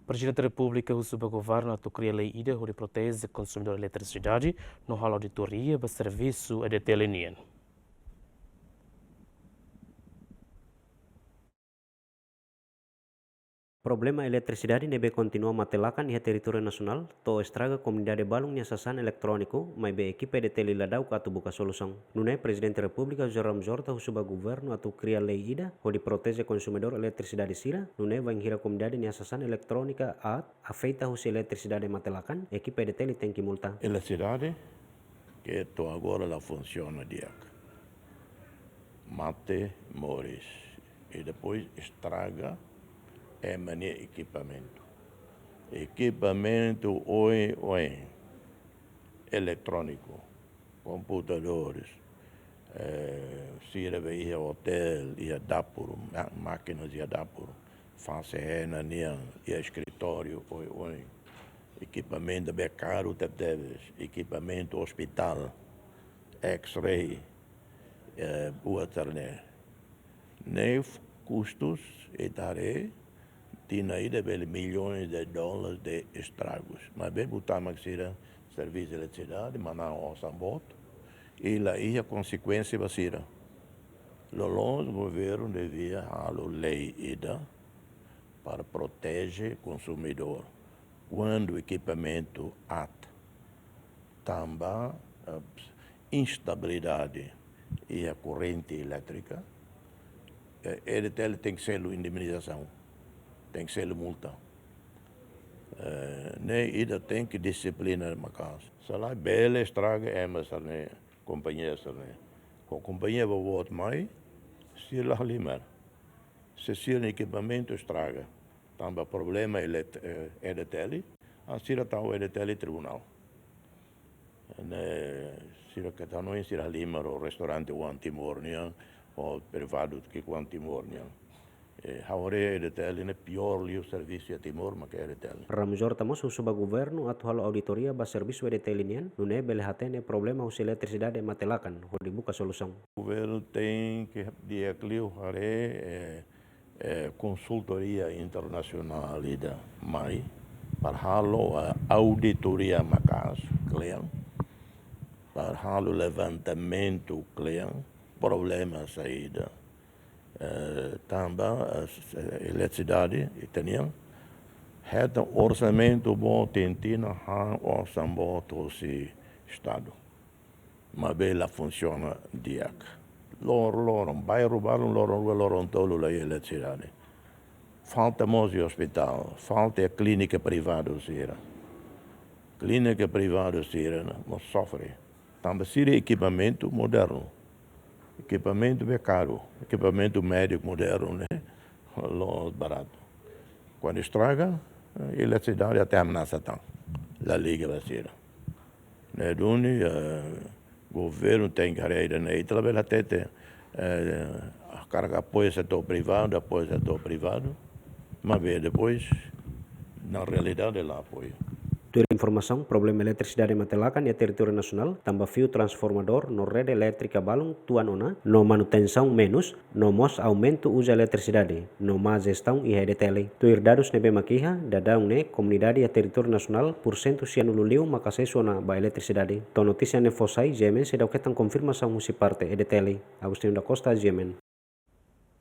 Prezidente República husu Governu atau kria lei ida hodi proteje konsumidor eletrisidade no hal auditoria ba servisu EDTL nian. Problema eletricidade nebe continua matelakan di território nasional, to estraga comunidade balung nya sasan eletrônico, mas be equipe EDTL ladau katu buka solução. Nune Presidente República Jorta husuba Governu atau kria lei ida, hodi proteje konsumidor eletricidade sira, nune vai hira comunidade nya sasan eletrônica afeita husi eletricidade matelakan, equipe EDTL tem que multa. Eletricidade, que agora ela funciona dia. Mate, mores, e depois estraga mania equipamento. Equipamento hoje, eletrônico, computadores, sirve ia hotel, ia dapur, máquinas ia dapur, fancena, nian, ia escritório, equipamento bem caro, equipamento hospital, X-ray, nem custos e tarefa. Tinha ainda milhões de dólares de estragos. Mas bem botar mais serviço de eletricidade, mandar um orçamento, e lá a consequência vai ser. O governo devia a lei ida para proteger o consumidor. Quando o equipamento também instabilidade e a corrente elétrica, EDTL tem que ser indemnização. Tem que ser multa. Ainda tem que disciplinar uma casa. Se lá bela estraga, mas a companhia a companhia vai voltar mais, se lá limar. Se o equipamento estraga, também problema EDTL, assim está o EDTL tribunal. Se o que está não se limar o restaurante o antimornian, ou privado que o antimornian. Agora EDTL é pior o serviço a Timor, mas que EDTL. Ramujorta mas husuba Governu atau hal auditoria ba servisu EDTL nian, nune belhatene problema husi eletricidade matelakan, hodi buka solução. O governo tem que consultoria internacional mais para a auditoria macas, para o levantamento problema saída. Também a eletricidade italiana tem orçamento bom, tentina orçamento do estado, mas ela funciona dia. Loro vai roubar loro tolo a eletricidade. Falta mais hospital, falta clínica privada sira. Clínica privada sira, mas sofre. Também sira equipamento moderno. Equipamento é caro, equipamento médico moderno, né? Barato. Quando estraga, a eletricidade até ameaça tanto. A liga vai ser. O governo tem que reira, né? E talvez até carga apoio setor privado, mas depois, na realidade, ela apoia. Tua informação, problema eletricidade matelakan di território nasional, tambah fio transformador no rede elétrica balung tuan ona, no manutenção menos, no mos aumento usa eletricidade, no mais gestão e EDTL. Tuir dados nebe makiha, dadang ne comunidade a território nasional, porcento sianululiu makasesu na ba eletricidade. To notícia ne fosai, Yemen, se dauketan confirmação husi parte EDTL. Agustinho da Costa, Yemen.